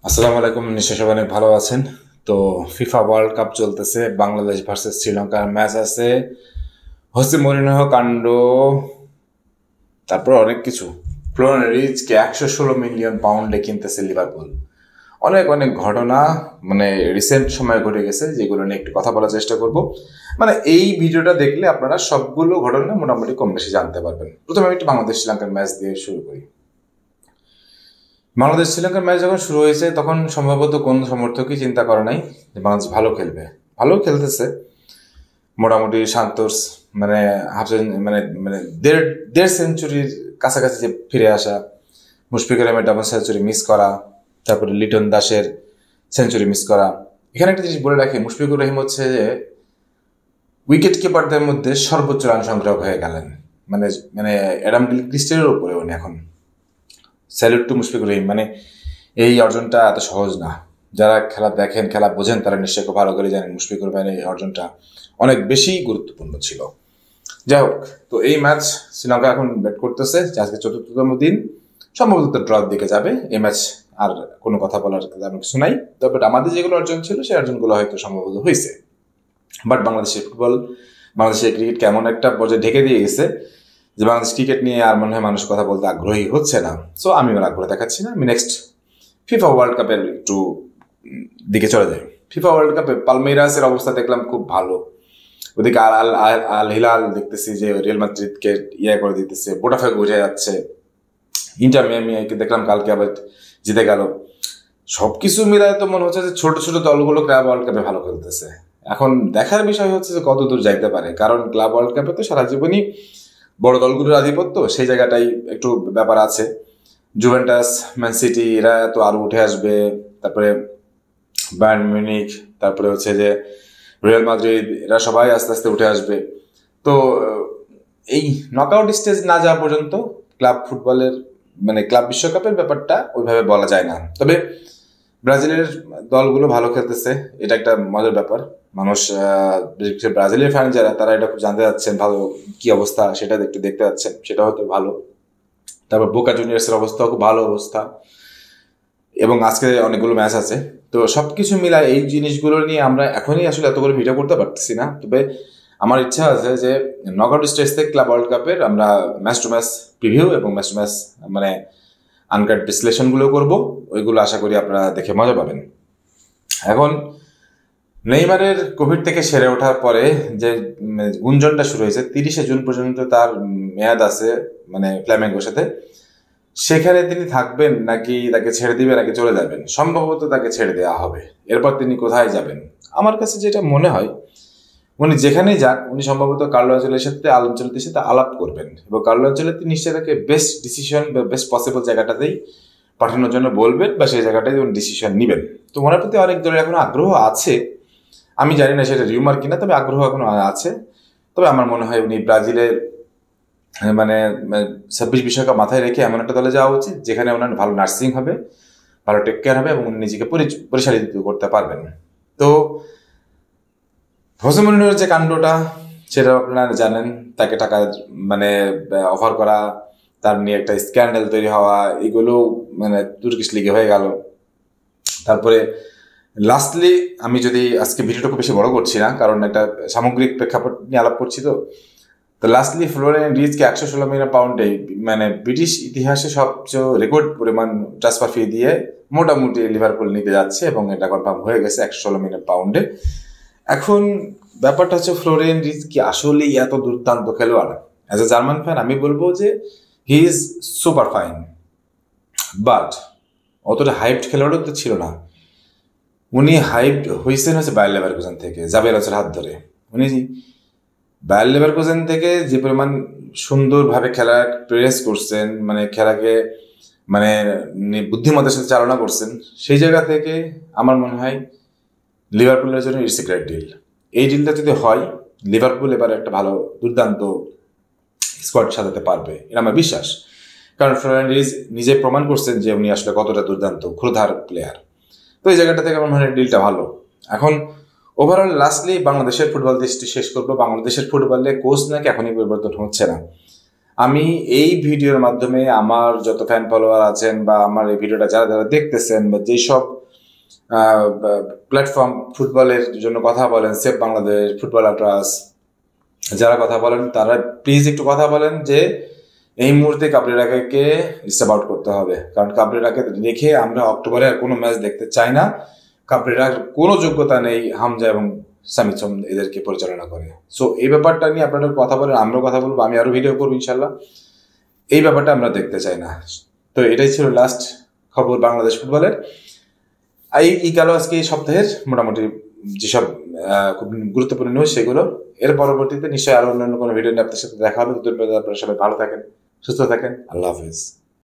আসসালামু আলাইকুম। নিশ্চয় সবাই অনেক ভালো আছেন। তো ফিফা ওয়ার্ল্ড কাপ চলতেছে, বাংলাদেশ ভার্সেস শ্রীলঙ্কার ম্যাচ আছে। হোসে মরিনহো কাণ্ড, তারপর অনেক কিছু। ফ্লোরিন রিচকে 116 মিলিয়ন পাউন্ডে কিনতেছে লিভারপুল। অনেক অনেক ঘটনা মানে রিসেন্ট সময় ঘটে গেছে, যেগুলো নিয়ে একটু কথা বলার চেষ্টা করব। মানে এই ভিডিওটা দেখলে আপনারা সবগুলো ঘটনা মোটামুটি কম বেশি জানতে পারবেন। প্রথমে আমি একটু বাংলাদেশ শ্রীলঙ্কার ম্যাচ দিয়ে শুরু করি। বাংলাদেশ শ্রীলঙ্কার ম্যাচ যখন শুরু হয়েছে তখন সম্ভবত কোন সমর্থকই চিন্তা করে নাই যে বাংলাদেশ ভালো খেলবে। ভালো খেলতেছে মোটামুটি। সান্তোস মানে মানে মানে দেড় দেড় সেঞ্চুরির কাছাকাছি যে ফিরে আসা, মুশফিকুর রহিমের ডাবল সেঞ্চুরি মিস করা, তারপরে লিটন দাসের সেঞ্চুরি মিস করা। এখানে একটা জিনিস বলে রাখি, মুশফিকুর রহিম হচ্ছে যে উইকেট কিপারদের মধ্যে সর্বোচ্চ রান সংগ্রাহক হয়ে গেলেন। মানে মানে অ্যাডাম গিলক্রিস্টের উপরে উনি এখন। Salute to Mushfiqur Rahim. মানে এই অর্জনটা এত সহজ না। যারা খেলা দেখেন, খেলা বোঝেন, তারা নিশ্চয়ই খুব ভালো করে জানেন মুশফিকুর রহিমের এই অর্জনটা অনেক বেশি গুরুত্বপূর্ণ ছিল। যাই হোক, তো এই ম্যাচ শ্রীলঙ্কা এখন ব্যাট করতেছে, আজকে চতুর্থতম দিন, সম্ভবত ড্র দিকে যাবে এই ম্যাচ। আর কোনো কথা বলার তেমন কিছু নাই। তবে আমাদের যেগুলো অর্জন ছিল সেই অর্জনগুলো হয়তো সম্ভবত হয়েছে। বাট বাংলাদেশের ক্রিকেট কেমন একটা পর্যায়ে ঢেকে দিয়ে গেছে যে বাংলাদেশ ক্রিকেট নিয়ে আর মনে হয় মানুষ কথা বলতে আগ্রহী হচ্ছে না। সো আমি আর আগ্রহ দেখাচ্ছি না। আমি নেক্সট ফিফা ওয়ার্ল্ড কাপের একটু দিকে চলে যাই। ফিফা ওয়ার্ল্ড কাপে পালমেইরাসের অবস্থা দেখলাম খুব ভালো। ওদিকে আল আল আল আল হিলাল দেখতেছি যে রিয়াল মাদ্রিদকে করে দিতেছে, বোটাফেগো উঠে যাচ্ছে। ইন্টার মিয়ামিকে দেখলাম কালকে আবার জিতে গেল। সবকিছু মিলায় তো মনে হচ্ছে যে ছোট ছোট দলগুলো ক্লাব ওয়ার্ল্ড কাপে ভালো খেলতেছে। এখন দেখার বিষয় হচ্ছে যে কত দূর যাইতে পারে, কারণ ক্লাব ওয়ার্ল্ড কাপে তো সারা জীবনই বড় দলগুলোর আধিপত্য, সেই জায়গাটাই একটু ব্যাপার আছে। জুভেন্টাস, ম্যান সিটি এরা তো আরো উঠে আসবে, তারপরে বায়ার্ন মিউনিখ, তারপরে হচ্ছে যে রিয়াল মাদ্রিদ, এরা সবাই আস্তে আস্তে উঠে আসবে। তো এই নকআউট স্টেজ না যাওয়া পর্যন্ত ক্লাব ফুটবলের মানে ক্লাব বিশ্বকাপের ব্যাপারটা ওইভাবে বলা যায় না। তবে ব্রাজিলের দলগুলো ভালো খেলতেছে, এটা একটা মজার ব্যাপার। মানুষ ব্রাজিলের ফ্যান যারা, তারা এটা খুব জানতে যাচ্ছেন ভালো কি অবস্থা, সেটা একটু দেখতে যাচ্ছেন, সেটা হয়তো ভালো। তারপর বোকা জুনিয়র্সের অবস্থাও খুব ভালো অবস্থা, এবং আজকে অনেকগুলো ম্যাচ আছে। তো সবকিছু মিলায় এই জিনিসগুলো নিয়ে আমরা এখনই আসলে এতগুলো ভিডিও করতে পারতেছি না। তবে আমার ইচ্ছা আছে যে নকআউট স্টেজ থেকে ক্লাব ওয়ার্ল্ড কাপের আমরা ম্যাচ টু ম্যাচ প্রিভিউ এবং ম্যাচ টু ম্যাচ মানে আনকাট বিশ্লেষণগুলো করব। ওইগুলো আশা করি আপনারা দেখে মজা পাবেন। এখন নেইমারের কোভিড থেকে সেরে ওঠার পরে যে গুঞ্জনটা শুরু হয়েছে, 30শে জুন পর্যন্ত তার মেয়াদ আছে মানে ফ্ল্যামেঙ্গোর সাথে, সেখানে তিনি থাকবেন নাকি তাকে ছেড়ে দিবে নাকি চলে যাবেন। সম্ভবত তাকে ছেড়ে দেওয়া হবে। এরপর তিনি কোথায় যাবেন? আমার কাছে যেটা মনে হয়, উনি যেখানেই যাক উনি সম্ভবত কার্লো আঞ্চেলত্তির সাথে আলাপ করবেন, এবং কার্লো আঞ্চেলত্তি নিশ্চয়ই তাকে বেস্ট ডিসিশন বা বেস্ট পসিবল জায়গাটাতেই পাঠানোর জন্য বলবেন, বা সেই জায়গাটাই উনি ডিসিশন নেবেন। তো ওনার প্রতি অনেক দলের এখন আগ্রহ আছে। আমি জানি না সেটা রিউমার কিনা, তবে আগ্রহ এখনো আছে। তবে আমার মনে হয় উনি ব্রাজিলের মানে 26 বিশ্বকাপ মাথায় রেখে এমন একটা দলে যাওয়া উচিত যেখানে ওনার ভালো নার্সিং হবে, ভালো টেক কেয়ার হবে, এবং উনি নিজেকে পরিচালিত করতে পারবেন। তো হোসে মরিনহোর যে কাণ্ডটা, সেটা আপনারা জানেন। তাকে টাকা মানে অফার করা, তার নিয়ে একটা স্ক্যান্ডাল তৈরি হওয়া, এগুলো মানে তুর্কিশ লিগে হয়ে গেল। তারপরে লাস্টলি, আমি যদি আজকে ভিডিওটা খুব বেশি বড় করছি না, কারণ একটা সামগ্রিক প্রেক্ষাপট নিয়ে আলাপ করছি। তো লাস্টলি ফ্লোরিন রিচকে 116 মিলিয়ন পাউন্ডে মানে ব্রিটিশ ইতিহাসে সবচেয়ে রেকর্ড পরিমাণ ট্রান্সফার ফি দিয়ে মোটামুটি লিভারপুল নিতে যাচ্ছে, এবং এটা কনফার্ম হয়ে গেছে 116 মিলিয়ন পাউন্ডে। এখন ব্যাপারটা হচ্ছে, ফ্লোরিন রিচ কি আসলেই এত দুর্দান্ত খেলোয়াড়? অ্যাজ এ জার্মান ফ্যান আমি বলবো যে he is super fine, but অতটা হাইপড খেলোয়াড়ও তো ছিল না। উনি হাইপড হয়েছেন হচ্ছে বায়ার লেভারকুসেন থেকে, জাভি আলোচনার হাত ধরে। উনি বায়ার লেভারকুসেন থেকে যে পরিমাণ সুন্দরভাবে খেলা প্রেস করছেন, মানে খেলাকে মানে বুদ্ধিমত্তার সাথে চালনা করছেন, সেই জায়গা থেকে আমার মনে হয় লিভারপুলের জন্য ইটস এ গ্রেট ডিল। এই ডিলটা যদি হয়, লিভারপুল এবার একটা ভালো দুর্দান্ত স্কোয়াড সাজাতে পারবে, এটা আমার বিশ্বাস। কারণ ফ্লোরিন রিচ নিজে প্রমাণ করছেন যে উনি আসলে কতটা দুর্দান্ত ক্ষুধার প্লেয়ার। তো এই জায়গাটা থেকে আমার মনে হয় ডিলটা ভালো। এখন ওভারঅল লাস্টলি বাংলাদেশের ফুটবল দেশটি শেষ করবো। বাংলাদেশের ফুটবলে কোচ নাকি এখনই পরিবর্তন হচ্ছে না। আমি এই ভিডিওর মাধ্যমে আমার যত ফ্যান ফলোয়ার আছেন বা আমার এই ভিডিওটা যারা যারা দেখতেছেন বা যেসব প্ল্যাটফর্ম ফুটবলের জন্য কথা বলেন, সেভ বাংলাদেশ, ফুটবল আট্রাস, যারা কথা বলেন তারা প্লিজ একটু কথা বলেন যে এই মুহূর্তে কাবরেরাকে স্টেপ আউট করতে হবে, কারণ কাবরেরাকে রেখে আমরা অক্টোবরে আর কোনো ম্যাচ দেখতে চাই না। কাবরেরার কোনো যোগ্যতা নেই হামজা এবং সামিদ সোম এদেরকে পরিচালনা করে। সো এই ব্যাপারটা নিয়ে আপনারা কথা বলেন, আমরাও কথা বলবো, আমি আরো ভিডিও করবো ইনশাল্লাহ। এই ব্যাপারটা আমরা দেখতে চাই না। তো এটাই ছিল লাস্ট খবর বাংলাদেশ ফুটবলের। এই গেল আজকে এই সপ্তাহের মোটামুটি যেসব খুব গুরুত্বপূর্ণ নিউজ সেগুলো। এর পরবর্তীতে নিশ্চয়ই আরো অন্যান্য কোনো ভিডিও নিয়ে আপনার সাথে দেখা হবে। আপনারা সবাই ভালো থাকেন, সুস্থ থাকেন। আল্লাহ হাফিজ।